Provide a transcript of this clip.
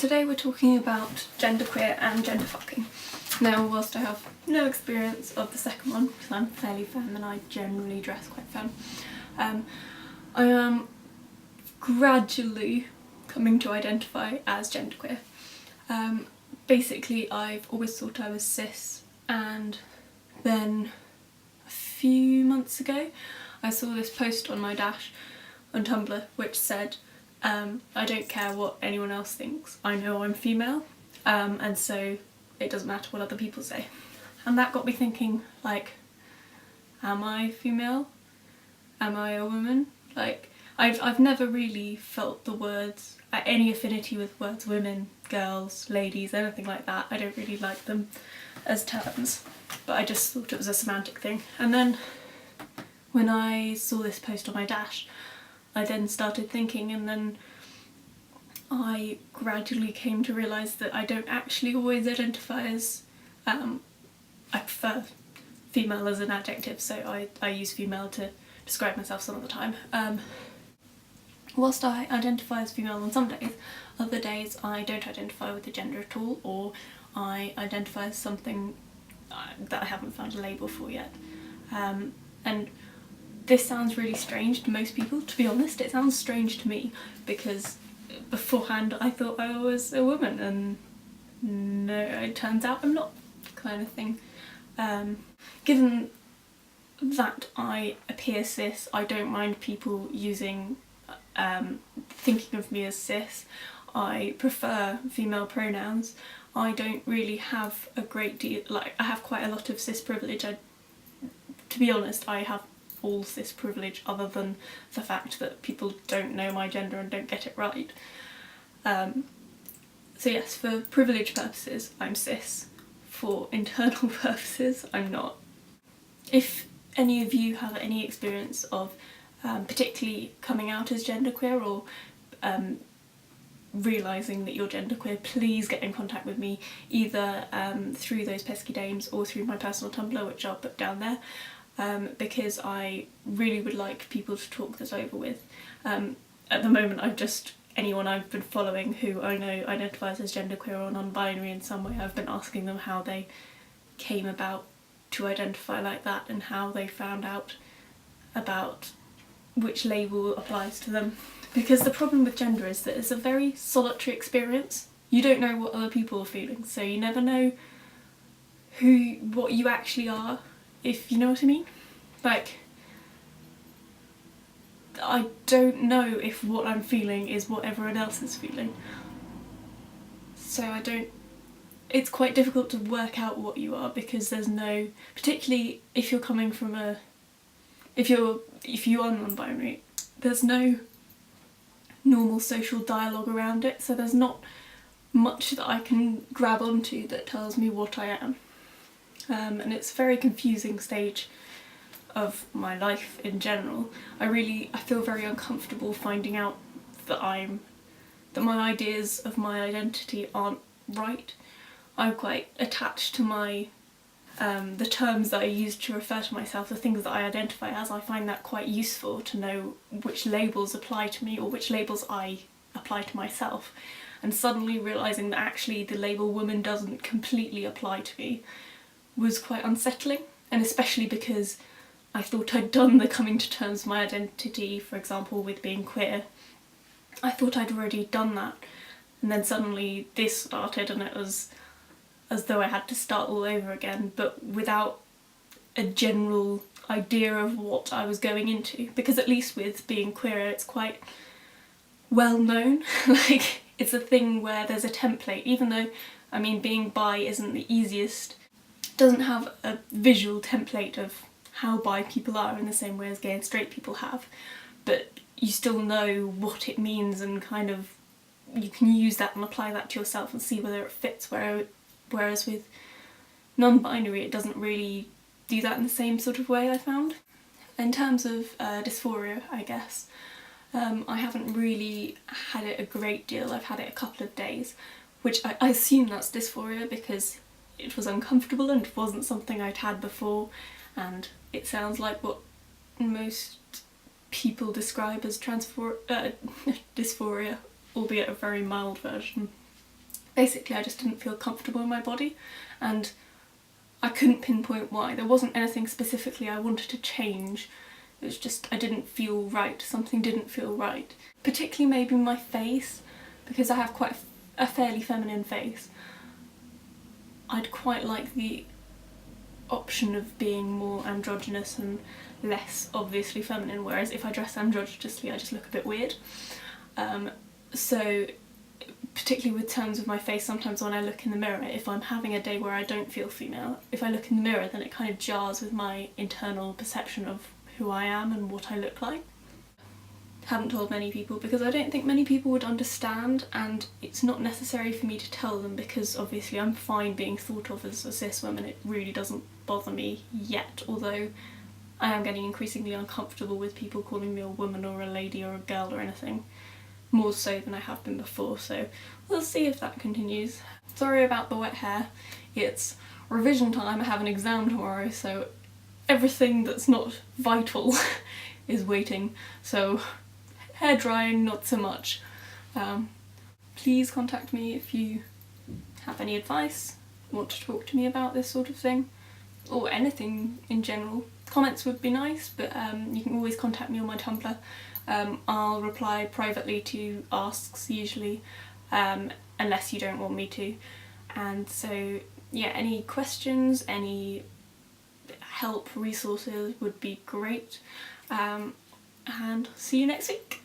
Today we're talking about genderqueer and genderfucking. Now, whilst I have no experience of the second one, because I'm fairly femme and I generally dress quite femme, I am gradually coming to identify as genderqueer. Basically, I've always thought I was cis, and then a few months ago I saw this post on my dash on Tumblr which said, I don't care what anyone else thinks, I know I'm female, and so it doesn't matter what other people say. And that got me thinking, like, am I female? Am I a woman? Like, I've never really felt the words, any affinity with words women, girls, ladies, anything like that. I don't really like them as terms, but I just thought it was a semantic thing. And then when I saw this post on my dash, I then started thinking, and then I gradually came to realise that I don't actually always identify as, I prefer female as an adjective, so I use female to describe myself some of the time. Whilst I identify as female on some days, other days I don't identify with the gender at all, or I identify as something that I haven't found a label for yet. And this sounds really strange to most people, to be honest. It sounds strange to me because beforehand I thought I was a woman, and no, it turns out I'm not, kind of thing. Given that I appear cis, I don't mind people using, thinking of me as cis. I prefer female pronouns. I don't really have a great deal, like, I have quite a lot of cis privilege. To be honest, I have all cis privilege other than the fact that people don't know my gender and don't get it right. So yes, for privilege purposes I'm cis. For internal purposes I'm not. If any of you have any experience of particularly coming out as genderqueer or realising that you're genderqueer, please get in contact with me, either through those pesky dames or through my personal Tumblr, which I'll put down there. Because I really would like people to talk this over with. At the moment anyone I've been following who I know identifies as genderqueer or non-binary in some way, I've been asking them how they came about to identify like that and how they found out about which label applies to them. Because the problem with gender is that it's a very solitary experience. You don't know what other people are feeling, so you never know what you actually are, if you know what I mean. Like, I don't know if what I'm feeling is what everyone else is feeling. So it's quite difficult to work out what you are, because there's no, particularly if you're coming from if you are non-binary, there's no normal social dialogue around it, so there's not much that I can grab onto that tells me what I am. And it's a very confusing stage of my life in general. I feel very uncomfortable finding out that my ideas of my identity aren't right. I'm quite attached to my the terms that I use to refer to myself, the things that I identify as. I find that quite useful to know which labels apply to me or which labels I apply to myself. And suddenly realising that actually the label woman doesn't completely apply to me was quite unsettling, and especially because I thought I'd done the coming to terms with my identity, for example with being queer. I thought I'd already done that, and then suddenly this started and it was as though I had to start all over again, but without a general idea of what I was going into. Because at least with being queer it's quite well known, like it's a thing where there's a template, even though, I mean, being bi isn't the easiest, doesn't have a visual template of how bi people are in the same way as gay and straight people have, but you still know what it means and kind of you can use that and apply that to yourself and see whether it fits, whereas with non-binary it doesn't really do that in the same sort of way, I found. In terms of dysphoria, I guess, I haven't really had it a great deal. I've had it a couple of days, which I assume that's dysphoria because it was uncomfortable and it wasn't something I'd had before, and it sounds like what most people describe as dysphoria, albeit a very mild version. Basically I just didn't feel comfortable in my body, and I couldn't pinpoint why. There wasn't anything specifically I wanted to change, it was just I didn't feel right, something didn't feel right. Particularly maybe my face, because I have quite a fairly feminine face. I'd quite like the option of being more androgynous and less obviously feminine, whereas if I dress androgynously I just look a bit weird. So particularly with terms of my face, sometimes when I look in the mirror, if I'm having a day where I don't feel female, if I look in the mirror then it kind of jars with my internal perception of who I am and what I look like. Haven't told many people because I don't think many people would understand, and it's not necessary for me to tell them because obviously I'm fine being thought of as a cis woman. It really doesn't bother me yet, although I am getting increasingly uncomfortable with people calling me a woman or a lady or a girl or anything, more so than I have been before, so we'll see if that continues. Sorry about the wet hair, it's revision time, I have an exam tomorrow, so everything that's not vital is waiting, so hair drying not so much. Please contact me if you have any advice, want to talk to me about this sort of thing, or anything in general. Comments would be nice, but you can always contact me on my Tumblr. I'll reply privately to asks usually, unless you don't want me to. And so yeah, any questions, any help, resources would be great. And see you next week.